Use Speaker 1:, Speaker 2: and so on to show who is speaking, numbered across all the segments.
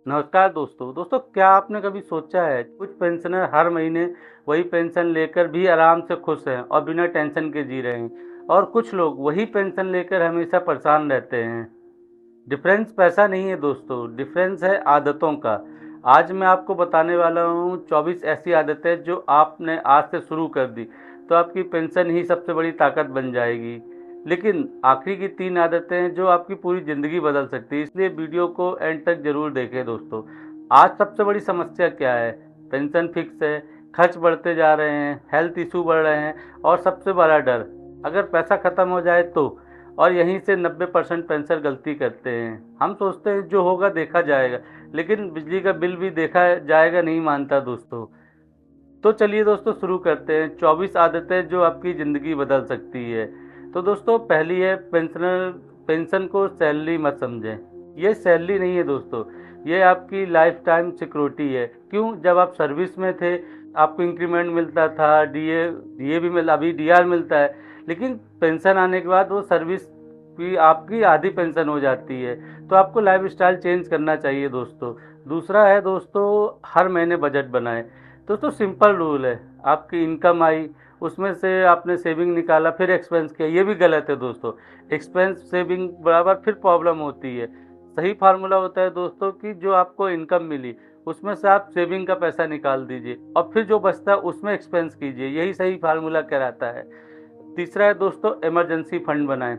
Speaker 1: नमस्कार दोस्तों क्या आपने कभी सोचा है कुछ पेंशनर हर महीने वही पेंशन लेकर भी आराम से खुश हैं और बिना टेंशन के जी रहे हैं और कुछ लोग वही पेंशन लेकर हमेशा परेशान रहते हैं। डिफरेंस पैसा नहीं है दोस्तों, डिफरेंस है आदतों का। आज मैं आपको बताने वाला हूँ 24 ऐसी आदतें जो आपने आज से शुरू कर दी तो आपकी पेंशन ही सबसे बड़ी ताकत बन जाएगी। लेकिन आखिरी की 3 आदतें हैं जो आपकी पूरी ज़िंदगी बदल सकती है, इसलिए वीडियो को एंड तक ज़रूर देखें दोस्तों। आज सबसे बड़ी समस्या क्या है? पेंशन फिक्स है, खर्च बढ़ते जा रहे हैं, हेल्थ इशू बढ़ रहे हैं और सबसे बड़ा डर, अगर पैसा ख़त्म हो जाए तो। और यहीं से 90% पेंशनर गलती करते हैं। हम सोचते हैं जो होगा देखा जाएगा, लेकिन बिजली का बिल भी देखा जाएगा नहीं मानता दोस्तों। तो चलिए दोस्तों शुरू करते हैं 24 आदतें जो आपकी ज़िंदगी बदल सकती है। तो दोस्तों पहली है पेंशन को सैलरी मत समझें। ये सैलरी नहीं है दोस्तों, ये आपकी लाइफ टाइम सिक्योरिटी है। क्यों? जब आप सर्विस में थे आपको इंक्रीमेंट मिलता था, डीए भी मिल अभी डीआर मिलता है, लेकिन पेंशन आने के बाद वो सर्विस की आपकी आधी पेंशन हो जाती है। तो आपको लाइफ स्टाइल चेंज करना चाहिए दोस्तों। दूसरा है दोस्तों, हर महीने बजट बनाएं। दोस्तों सिंपल रूल है, आपकी इनकम आई उसमें से आपने सेविंग निकाला फिर एक्सपेंस किया, ये भी गलत है दोस्तों। एक्सपेंस सेविंग बराबर फिर प्रॉब्लम होती है। सही फार्मूला होता है दोस्तों कि जो आपको इनकम मिली उसमें से आप सेविंग का पैसा निकाल दीजिए और फिर जो बचता है उसमें एक्सपेंस कीजिए, यही सही फार्मूला कहलाता है। तीसरा है दोस्तों, इमरजेंसी फंड बनाएं।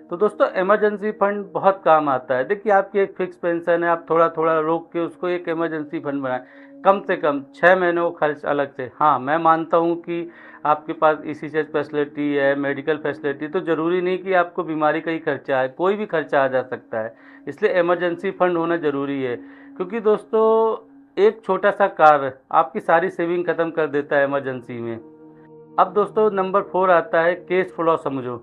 Speaker 1: तो दोस्तों इमरजेंसी फंड बहुत काम आता है। देखिए आपकी एक फिक्स पेंशन है, आप थोड़ा थोड़ा रोक के उसको एक इमरजेंसी फंड बनाएं, कम से कम 6 महीनों का खर्च अलग से। हाँ मैं मानता हूँ कि आपके पास ईसीएच फैसिलिटी है, मेडिकल फैसिलिटी, तो ज़रूरी नहीं कि आपको बीमारी का ही खर्चा आए, कोई भी खर्चा आ जा सकता है। इसलिए इमरजेंसी फंड होना ज़रूरी है, क्योंकि दोस्तों एक छोटा सा कार्य आपकी सारी सेविंग ख़त्म कर देता है इमरजेंसी में। अब दोस्तों नंबर 4 आता है कैश फ्लो समझो।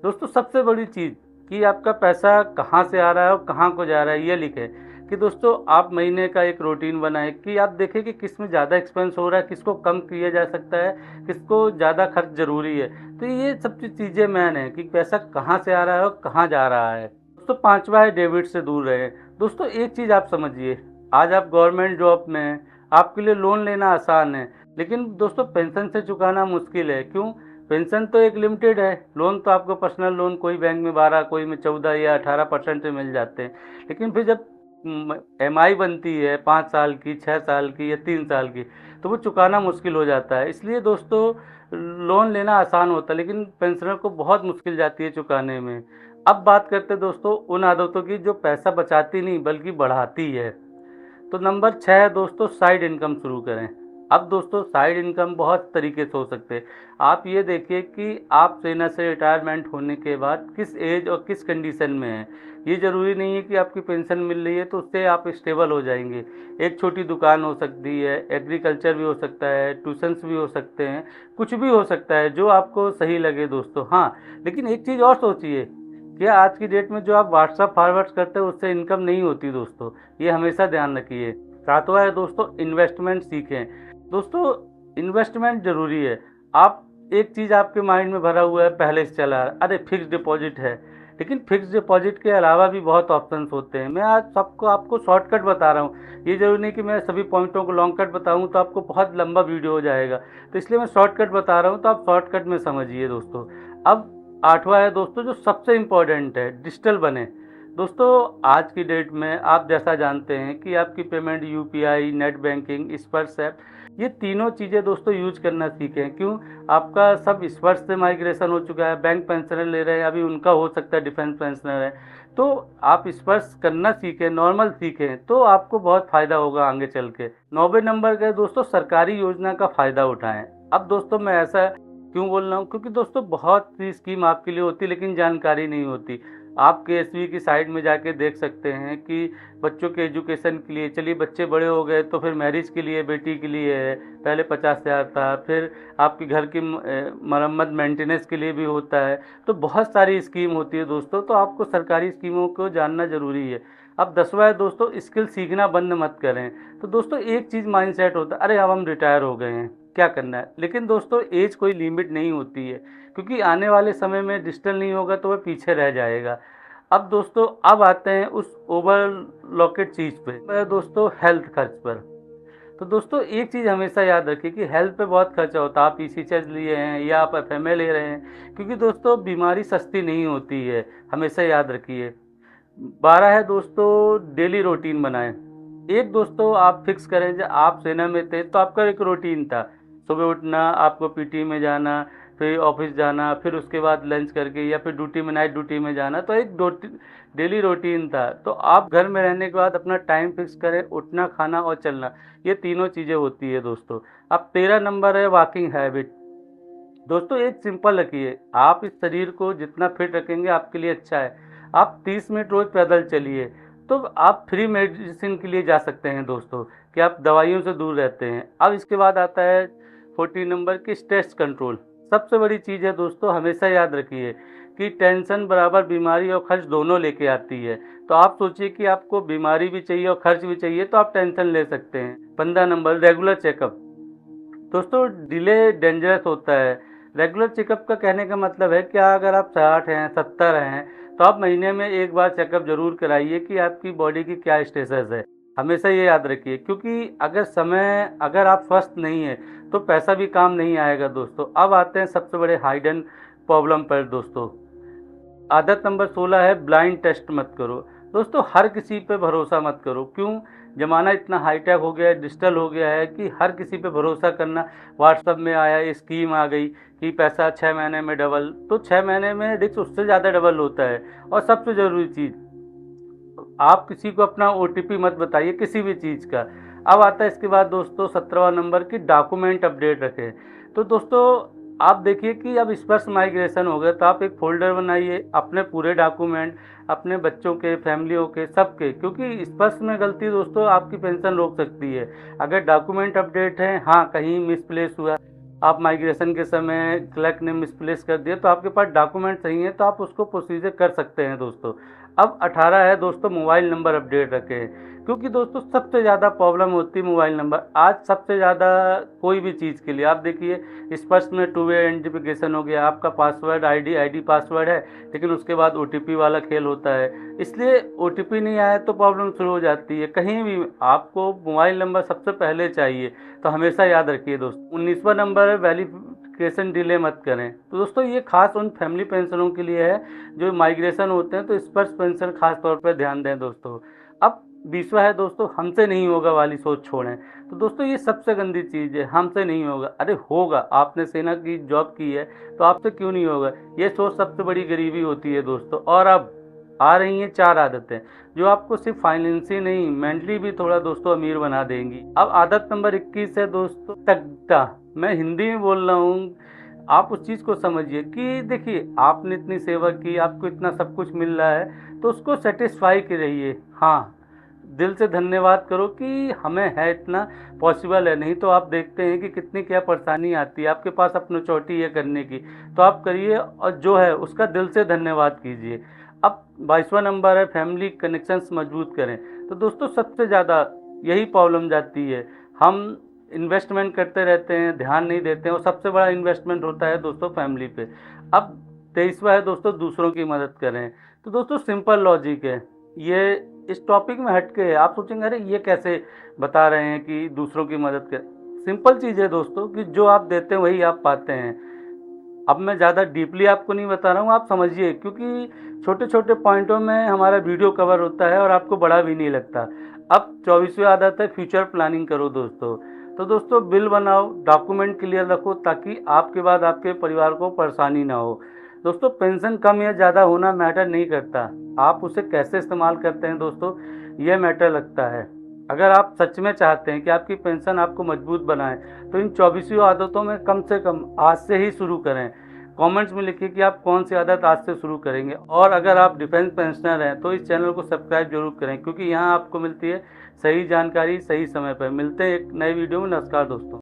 Speaker 1: दोस्तों सबसे बड़ी चीज़ कि आपका पैसा कहाँ से आ रहा है और कहाँ को जा रहा है ये लिखें। कि दोस्तों आप महीने का एक रूटीन बनाएं कि आप देखें कि किस में ज़्यादा एक्सपेंस हो रहा है, किसको कम किया जा सकता है, किसको ज़्यादा खर्च ज़रूरी है। तो ये सब चीज़ें मैन है कि पैसा कहाँ से आ रहा है और कहाँ जा रहा है। दोस्तों पांचवा है डेबिट से दूर रहें। दोस्तों एक चीज़ आप समझिए, आज आप गवर्नमेंट जॉब में हैं, आपके लिए लोन लेना आसान है, लेकिन दोस्तों पेंशन से चुकाना मुश्किल है। क्यों? पेंशन तो एक लिमिटेड है, लोन तो आपको पर्सनल लोन कोई बैंक में 12, कोई में 14 या 18% से मिल जाते हैं, लेकिन फिर जब एमआई बनती है 5 साल की, 6 साल की या 3 साल की, तो वो चुकाना मुश्किल हो जाता है। इसलिए दोस्तों लोन लेना आसान होता है, लेकिन पेंशनर को बहुत मुश्किल जाती है चुकाने में। अब बात करते हैं दोस्तों उन आदतों की जो पैसा बचाती नहीं बल्कि बढ़ाती है। तो नंबर 6 है दोस्तों, साइड इनकम शुरू करें। अब दोस्तों साइड इनकम बहुत तरीके से हो सकते हैं। आप ये देखिए कि आप सेना से रिटायरमेंट होने के बाद किस एज और किस कंडीशन में हैं। ये ज़रूरी नहीं है कि आपकी पेंशन मिल रही है तो उससे आप स्टेबल हो जाएंगे। एक छोटी दुकान हो सकती है, एग्रीकल्चर भी हो सकता है, ट्यूशन्स भी हो सकते हैं, कुछ भी हो सकता है जो आपको सही लगे दोस्तों। हाँ लेकिन एक चीज़ और सोचिए, क्या आज की डेट में जो आप व्हाट्सअप फॉरवर्ड करते हो उससे इनकम नहीं होती दोस्तों, ये हमेशा ध्यान रखिए। सातवां है दोस्तों, इन्वेस्टमेंट सीखें। दोस्तों इन्वेस्टमेंट ज़रूरी है। आप एक चीज़ आपके माइंड में भरा हुआ है पहले से चला आ रहा है, अरे फिक्स डिपॉजिट है, लेकिन फिक्स डिपॉजिट के अलावा भी बहुत ऑप्शंस होते हैं। मैं आज सबको आपको शॉर्टकट बता रहा हूँ, ये जरूरी नहीं कि मैं सभी पॉइंटों को लॉन्ग कट बताऊँ तो आपको बहुत लंबा वीडियो हो जाएगा, तो इसलिए मैं शॉर्टकट बता रहा हूँ, तो आप शॉर्टकट में समझिए दोस्तों। अब आठवां है दोस्तों जो सबसे इम्पोर्टेंट है, डिजिटल बने। दोस्तों आज की डेट में आप जैसा जानते हैं कि आपकी पेमेंट यूपीआई, नेट बैंकिंग, स्पर्श ऐप, ये तीनों चीज़ें दोस्तों यूज करना सीखें। क्यों? आपका सब स्पर्श से माइग्रेशन हो चुका है, बैंक पेंशनर ले रहे हैं, अभी उनका हो सकता है डिफेंस पेंशनर है, तो आप स्पर्श करना सीखें, नॉर्मल सीखें, तो आपको बहुत फ़ायदा होगा आगे चल के। 9वें नंबर के दोस्तों सरकारी योजना का फ़ायदा उठाएं। अब दोस्तों मैं ऐसा क्यों बोल रहा हूँ, क्योंकि दोस्तों बहुत सी स्कीम आपके लिए होती है लेकिन जानकारी नहीं होती। आप केएसबी की साइट में जाके देख सकते हैं कि बच्चों के एजुकेशन के लिए, चलिए बच्चे बड़े हो गए तो फिर मैरिज के लिए, बेटी के लिए है, पहले 50,000 था, फिर आपके घर की मरम्मत मेंटेनेंस के लिए भी होता है। तो बहुत सारी स्कीम होती है दोस्तों, तो आपको सरकारी स्कीमों को जानना ज़रूरी है। अब 10वां है दोस्तों, स्किल सीखना बंद मत करें। तो दोस्तों एक चीज़ माइंडसेट होता है, अरे अब हम रिटायर हो गए हैं क्या करना है, लेकिन दोस्तों एज कोई लिमिट नहीं होती है, क्योंकि आने वाले समय में डिजिटल नहीं होगा तो वह पीछे रह जाएगा। अब दोस्तों अब आते हैं उस ओवरलॉकेट चीज़ पे, दोस्तों हेल्थ खर्च पर। तो दोस्तों एक चीज़ हमेशा याद रखिए कि हेल्थ पे बहुत खर्चा होता है। आप ईसीएचएस लिए हैं या आप एफएमए ले रहे हैं, क्योंकि दोस्तों बीमारी सस्ती नहीं होती है, हमेशा याद रखिए। 12 है दोस्तों, डेली रूटीन बनाएं। एक दोस्तों आप फिक्स करें, जब आप सेना में थे तो आपका एक रूटीन था, सुबह उठना, आपको पीटी में जाना, फिर ऑफिस जाना, फिर उसके बाद लंच करके या फिर ड्यूटी में, नाइट ड्यूटी में जाना, तो एक डेली रूटीन था। तो आप घर में रहने के बाद अपना टाइम फिक्स करें, उठना, खाना और चलना, ये तीनों चीज़ें होती है दोस्तों। अब 13 नंबर है वॉकिंग हैबिट। दोस्तों एक सिंपल रखिए, आप इस शरीर को जितना फिट रखेंगे आपके लिए अच्छा है। आप 30 मिनट रोज पैदल चलिए, तो आप फ्री मेडिसिन के लिए जा सकते हैं दोस्तों, कि आप दवाइयों से दूर रहते हैं। अब इसके बाद आता है 14 नंबर की स्ट्रेस कंट्रोल। सबसे बड़ी चीज़ है दोस्तों, हमेशा याद रखिए कि टेंशन बराबर बीमारी और खर्च दोनों लेके आती है। तो आप सोचिए कि आपको बीमारी भी चाहिए और खर्च भी चाहिए, तो आप टेंशन ले सकते हैं। 15 नंबर रेगुलर चेकअप। दोस्तों डिले डेंजरस होता है। रेगुलर चेकअप का कहने का मतलब है, क्या अगर आप 60 हैं, 70 हैं, तो आप महीने में एक बार चेकअप जरूर कराइए कि आपकी बॉडी की क्या स्टेटस है। हमेशा ये याद रखिए, क्योंकि अगर आप स्वस्थ नहीं है तो पैसा भी काम नहीं आएगा दोस्तों। अब आते हैं सबसे बड़े हाइडन प्रॉब्लम पर दोस्तों। आदत नंबर 16 है ब्लाइंड टेस्ट मत करो। दोस्तों हर किसी पे भरोसा मत करो। क्यों? ज़माना इतना हाईटेक हो गया है, डिजिटल हो गया है, कि हर किसी पे भरोसा करना। व्हाट्सअप में आया, स्कीम आ गई कि पैसा 6 महीने में डबल, तो 6 महीने में रिस्क उससे ज़्यादा डबल होता है। और सबसे ज़रूरी चीज़, आप किसी को अपना ओटीपी मत बताइए किसी भी चीज़ का। अब आता है इसके बाद दोस्तों 17वां नंबर की डॉक्यूमेंट अपडेट रखें। तो दोस्तों आप देखिए कि अब स्पर्श माइग्रेशन हो गया, तो आप एक फोल्डर बनाइए अपने पूरे डॉक्यूमेंट, अपने बच्चों के, फैमिलियों के, सबके, क्योंकि स्पर्श में गलती दोस्तों आपकी पेंशन रोक सकती है। अगर डॉक्यूमेंट अपडेट है, हाँ कहीं मिसप्लेस हुआ, आप माइग्रेशन के समय क्लर्क ने मिसप्लेस कर दिया, तो आपके पास डॉक्यूमेंट सही है तो आप उसको प्रोसीजर कर सकते हैं दोस्तों। अब 18 है दोस्तों, मोबाइल नंबर अपडेट रखें। क्योंकि दोस्तों सबसे ज़्यादा प्रॉब्लम होती है मोबाइल नंबर। आज सबसे ज़्यादा कोई भी चीज़ के लिए आप देखिए, स्पर्श में 2 वे आइडेंटिफिकेशन हो गया, आपका पासवर्ड आईडी पासवर्ड है, लेकिन उसके बाद ओटीपी वाला खेल होता है। इसलिए ओटीपी नहीं आया तो प्रॉब्लम शुरू हो जाती है। कहीं भी आपको मोबाइल नंबर सबसे पहले चाहिए, तो हमेशा याद रखिए दोस्तों। 19वां नंबर है वेरिफिकेशन डिले मत करें। तो दोस्तों ये खास उन फैमिली पेंशनों के लिए है जो माइग्रेशन होते हैं, तो स्पर्श पेंशन खास तौर पर ध्यान दें दोस्तों। अब 20वां है दोस्तों, हमसे नहीं होगा वाली सोच छोड़ें। तो दोस्तों ये सबसे गंदी चीज़ है, हमसे नहीं होगा। अरे होगा, आपने सेना की जॉब की है तो आपसे क्यों नहीं होगा, ये सोच सबसे बड़ी गरीबी होती है दोस्तों। और अब आ रही हैं 4 आदतें जो आपको सिर्फ फाइनेंशियली नहीं, मेंटली भी थोड़ा दोस्तों अमीर बना देंगी। अब आदत नंबर 21 है दोस्तों, तकता। मैं हिंदी में बोल रहा हूँ, आप उस चीज़ को समझिए कि देखिए आपने इतनी सेवा की, आपको इतना सब कुछ मिल रहा है, तो उसको सेटिस्फाई के रहिए। हाँ, दिल से धन्यवाद करो कि हमें है इतना, पॉसिबल है, नहीं तो आप देखते हैं कि कितनी क्या परेशानी आती है। आपके पास अपनी चोटी है करने की, तो आप करिए, और जो है उसका दिल से धन्यवाद कीजिए। अब 22वां नंबर है फैमिली कनेक्शंस मजबूत करें। तो दोस्तों सबसे ज़्यादा यही प्रॉब्लम जाती है, हम इन्वेस्टमेंट करते रहते हैं, ध्यान नहीं देते हैं, और सबसे बड़ा इन्वेस्टमेंट होता है दोस्तों फैमिली पे। अब 23वां है दोस्तों, दूसरों की मदद करें। तो दोस्तों सिंपल लॉजिक है ये, इस टॉपिक में हटके है। आप सोचेंगे अरे ये कैसे बता रहे हैं कि दूसरों की मदद करें। सिंपल चीज़ है दोस्तों कि जो आप देते हैं वही आप पाते हैं। अब मैं ज़्यादा डीपली आपको नहीं बता रहा हूँ, आप समझिए, क्योंकि छोटे छोटे पॉइंटों में हमारा वीडियो कवर होता है और आपको बड़ा भी नहीं लगता। अब 24वीं आदत है फ्यूचर प्लानिंग करो दोस्तों। तो दोस्तों बिल बनाओ, डॉक्यूमेंट क्लियर रखो, ताकि आपके बाद आपके परिवार को परेशानी ना हो। दोस्तों पेंशन कम या ज़्यादा होना मैटर नहीं करता, आप उसे कैसे इस्तेमाल करते हैं दोस्तों, ये मैटर लगता है। अगर आप सच में चाहते हैं कि आपकी पेंशन आपको मजबूत बनाए, तो इन 24 आदतों में कम से कम आज से ही शुरू करें। कमेंट्स में लिखिए कि आप कौन सी आदत आज से शुरू करेंगे। और अगर आप डिफेंस पेंशनर हैं तो इस चैनल को सब्सक्राइब जरूर करें, क्योंकि यहाँ आपको मिलती है सही जानकारी सही समय पर। मिलते हैं एक नए वीडियो में। नमस्कार दोस्तों।